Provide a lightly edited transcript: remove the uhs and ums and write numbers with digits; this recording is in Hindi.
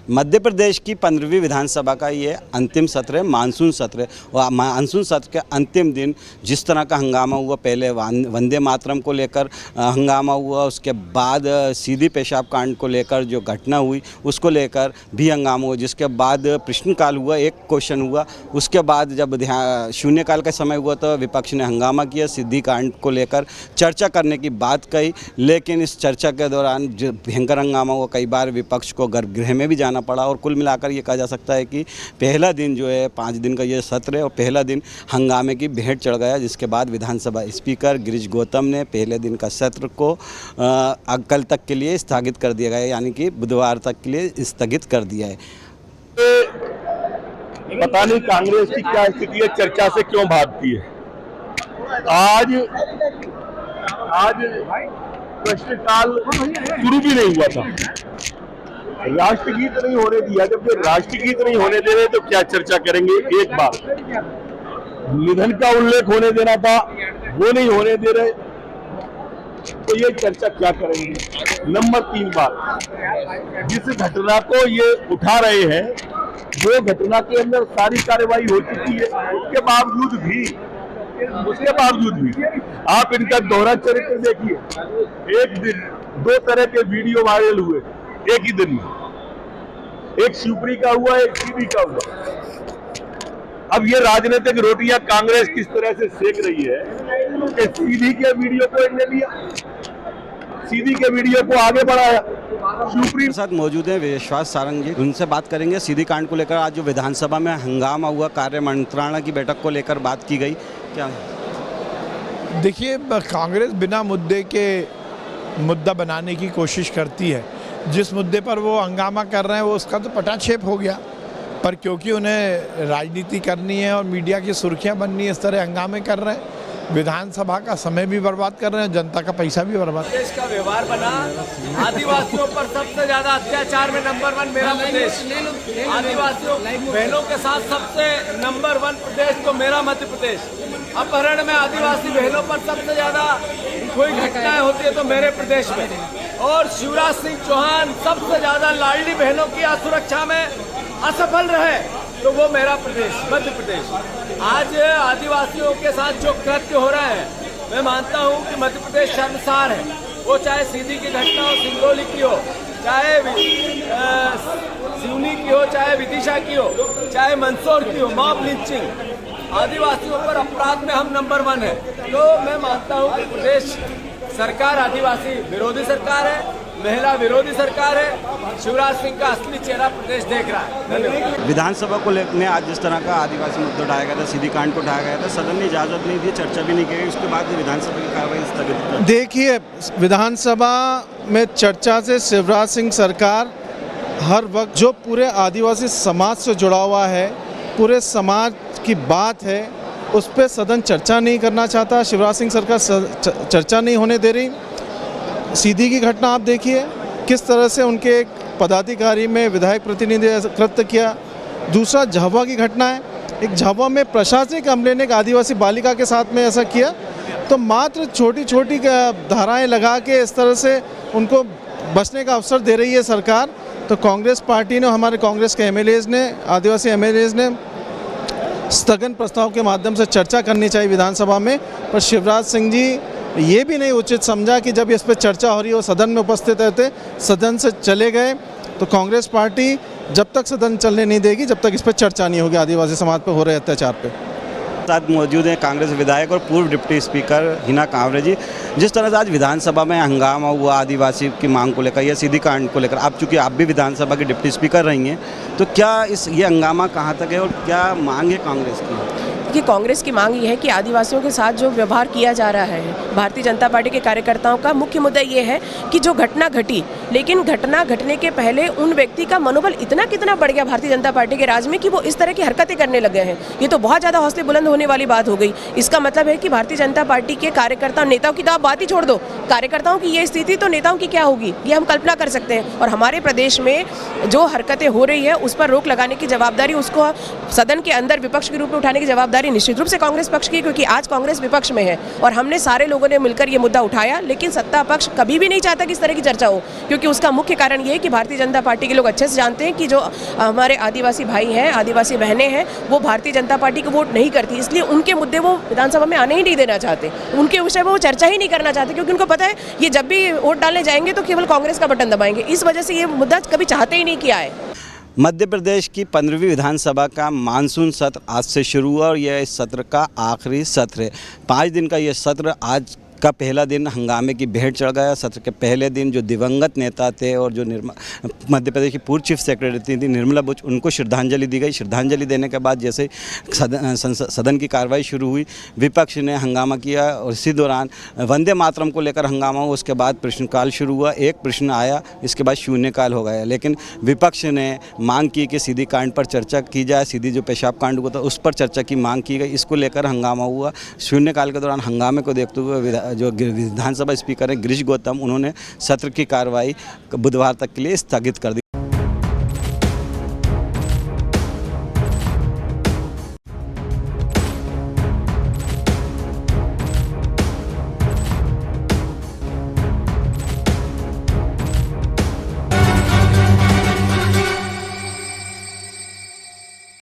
मध्य प्रदेश की 15वीं विधानसभा का ये अंतिम सत्र है, मानसून सत्र है। और मानसून सत्र के अंतिम दिन जिस तरह का हंगामा हुआ, पहले वंदे मातरम को लेकर हंगामा हुआ, उसके बाद सीधी पेशाब कांड को लेकर जो घटना हुई उसको लेकर भी हंगामा हुआ, जिसके बाद प्रश्नकाल हुआ, एक क्वेश्चन हुआ, उसके बाद जब शून्यकाल का समय हुआ तो विपक्ष ने हंगामा किया, सिद्धि कांड को लेकर चर्चा करने की बात कही। लेकिन इस चर्चा के दौरान जो भयंकर हंगामा हुआ, कई बार विपक्ष को गर्भगृह में भी जाना पड़ा। और कुल मिलाकर ये कहा जा सकता है कि पहला दिन जो है 5 दिन का ये सत्र है और पहला दिन हंगामे की भेंट चढ़ गया, जिसके बाद विधानसभा स्पीकर गिरीश गौतम ने पहले दिन का सत्र को कल तक के लिए स्थगित कर दिया गया, यानी कि बुधवार तक के लिए स्थगित कर दिया है। पता नहीं कांग्रेस की क्या स्थिति है, चर्चा से क्यों भागती है। आज प्रश्नकाल शुरू भी नहीं हुआ था, राष्ट्रगीत नहीं होने दिया। जब राष्ट्रगीत नहीं होने दे रहे तो क्या चर्चा करेंगे। एक बार निधन का उल्लेख होने देना था, वो नहीं होने दे रहे तो ये चर्चा क्या करेंगे। नंबर 3 बात, जिस घटना को ये उठा रहे हैं वो घटना के अंदर सारी कार्रवाई हो चुकी है, उसके बावजूद भी आप इनका दोहरा चरित्र देखिए। एक दिन 2 तरह के वीडियो वायरल हुए एक ही दिन में, एक शिवपुरी का हुआ, एक सीधी का हुआ। अब ये राजनीतिक रोटियां कांग्रेस किस तरह से सेक रही है कि सीधी के वीडियो को इन्होंने लिया, सीधी के वीडियो को आगे बढ़ाया। शिवपुरी के साथ मौजूद हैं विश्वास सारंग जी, उनसे बात करेंगे सीधी कांड को लेकर। आज जो विधानसभा में हंगामा हुआ, कार्य मंत्रणा की बैठक को लेकर बात की गई, क्या देखिए, कांग्रेस बिना मुद्दे के मुद्दा बनाने की कोशिश करती है। जिस मुद्दे पर वो हंगामा कर रहे हैं वो उसका तो पटाक्षेप हो गया, पर क्योंकि उन्हें राजनीति करनी है और मीडिया की सुर्खियां बननी है, इस तरह हंगामे कर रहे हैं। विधानसभा का समय भी बर्बाद कर रहे हैं, जनता का पैसा भी बर्बाद। प्रदेश का व्यवहार बना, आदिवासियों पर सबसे ज्यादा अत्याचार में नंबर 1 मेरा प्रदेश। आदिवासियों बहनों के साथ सबसे नंबर 1 प्रदेश तो मेरा मध्य प्रदेश। अपहरण में आदिवासी बहनों पर सबसे ज्यादा कोई घटनाएं होती है तो मेरे प्रदेश में। और शिवराज सिंह चौहान सबसे ज्यादा लाडली बहनों की असुरक्षा में असफल रहे तो वो मेरा प्रदेश मध्य प्रदेश। आज आदिवासियों के साथ जो कृत्य हो रहे हैं, मैं मानता हूं कि मध्य प्रदेश शर्मसार है। वो चाहे सीधी की घटना हो, सिंगरौली की हो, चाहे सिवनी की हो, चाहे विदिशा की हो, चाहे मंदसौर की हो, मॉब लिंचिंग, आदिवासियों पर अपराध में हम नंबर 1 है। तो मैं मानता हूं कि प्रदेश सरकार आदिवासी विरोधी सरकार है, महिला विरोधी सरकार है। शिवराज सिंह का असली चेहरा प्रदेश देख रहा है। धन्यवाद। विधानसभा को लेकर आज जिस तरह का आदिवासी मुद्दा उठाया गया था, सीधी कांड को उठाया गया था, सदन ने इजाजत नहीं दी, चर्चा भी नहीं की गई, उसके बाद विधानसभा की कार्रवाई स्थगित। देखिए, विधानसभा में चर्चा से शिवराज सिंह सरकार हर वक्त जो पूरे आदिवासी समाज से जुड़ा हुआ है, पूरे समाज की बात है, उस पर सदन चर्चा नहीं करना चाहता। शिवराज सिंह सरकार चर्चा नहीं होने दे रही। सीधी की घटना आप देखिए, किस तरह से उनके एक पदाधिकारी में विधायक प्रतिनिधि कृत्य किया। दूसरा झाबुआ की घटना है, एक झाबुआ में प्रशासनिक अमले ने एक आदिवासी बालिका के साथ में ऐसा किया। तो मात्र छोटी छोटी धाराएं लगा के इस तरह से उनको बचने का अवसर दे रही है सरकार। तो कांग्रेस पार्टी ने, हमारे कांग्रेस के एमएलएज ने, आदिवासी एमएलएज ने स्थगन प्रस्ताव के माध्यम से चर्चा करनी चाहिए विधानसभा में। पर शिवराज सिंह जी ये भी नहीं उचित समझा कि जब इस पर चर्चा हो रही है वो सदन में उपस्थित रहते, सदन से चले गए। तो कांग्रेस पार्टी जब तक सदन चलने नहीं देगी, जब तक इस पर चर्चा नहीं होगी आदिवासी समाज पर हो रहे अत्याचार पे। साथ मौजूद हैं कांग्रेस विधायक और पूर्व डिप्टी स्पीकर हिना कांवरे जी। जिस तरह से आज विधानसभा में हंगामा हुआ आदिवासी की मांग को लेकर या सीधी कांड को लेकर, आप चूँकि आप भी विधानसभा के डिप्टी स्पीकर रही हैं, तो क्या ये हंगामा कहाँ तक है और क्या मांग है कांग्रेस की? कि कांग्रेस की मांग ये है कि आदिवासियों के साथ जो व्यवहार किया जा रहा है, भारतीय जनता पार्टी के कार्यकर्ताओं का मुख्य मुद्दा ये है कि जो घटना घटी, लेकिन घटना घटने के पहले उन व्यक्ति का मनोबल कितना बढ़ गया भारतीय जनता पार्टी के राज में कि वो इस तरह की हरकतें करने लगे हैं। ये तो बहुत ज़्यादा हौसले बुलंद होने वाली बात हो गई। इसका मतलब है कि भारतीय जनता पार्टी के कार्यकर्ता, नेताओं की तो आप बात ही छोड़ दो, कार्यकर्ताओं की ये स्थिति तो नेताओं की क्या होगी ये हम कल्पना कर सकते हैं। और हमारे प्रदेश में जो हरकतें हो रही है उस पर रोक लगाने की जवाबदारी, उसको सदन के अंदर विपक्ष के रूप में उठाने की जवाबदारी जिम्मेदारी निश्चित रूप से कांग्रेस पक्ष की, क्योंकि आज कांग्रेस विपक्ष में है और हमने सारे लोगों ने मिलकर ये मुद्दा उठाया, लेकिन सत्ता पक्ष कभी भी नहीं चाहता कि इस तरह की चर्चा हो, क्योंकि उसका मुख्य कारण ये है कि भारतीय जनता पार्टी के लोग अच्छे से जानते हैं कि जो हमारे आदिवासी भाई हैं, आदिवासी बहनें हैं, वो भारतीय जनता पार्टी को वोट नहीं करती, इसलिए उनके मुद्दे वो विधानसभा में आने ही नहीं देना चाहते, उनके विषय में वो चर्चा ही नहीं करना चाहते, क्योंकि उनको पता है ये जब भी वोट डालने जाएंगे तो केवल कांग्रेस का बटन दबाएंगे। इस वजह से ये मुद्दा कभी चाहते ही नहीं किया है। मध्य प्रदेश की 15वीं विधानसभा का मानसून सत्र आज से शुरू हुआ और यह इस सत्र का आखिरी सत्र है। 5 दिन का यह सत्र आज का पहला दिन हंगामे की भेंट चढ़ गया। सत्र के पहले दिन जो दिवंगत नेता थे और जो मध्य प्रदेश की पूर्व चीफ सेक्रेटरी थी निर्मला बुच, उनको श्रद्धांजलि दी गई। श्रद्धांजलि देने के बाद जैसे सदन की कार्रवाई शुरू हुई, विपक्ष ने हंगामा किया और इसी दौरान वंदे मातरम को लेकर हंगामा हुआ। उसके बाद प्रश्नकाल शुरू हुआ, एक प्रश्न आया, इसके बाद शून्यकाल हो गया, लेकिन विपक्ष ने मांग की कि सीधी कांड पर चर्चा की जाए, सीधी जो पेशाब कांड हुआ था उस पर चर्चा की मांग की गई। इसको लेकर हंगामा हुआ। शून्यकाल के दौरान हंगामे को देखते हुए जो विधानसभा स्पीकर हैं गिरीश गौतम, उन्होंने सत्र की कार्रवाई बुधवार तक के लिए स्थगित कर दी।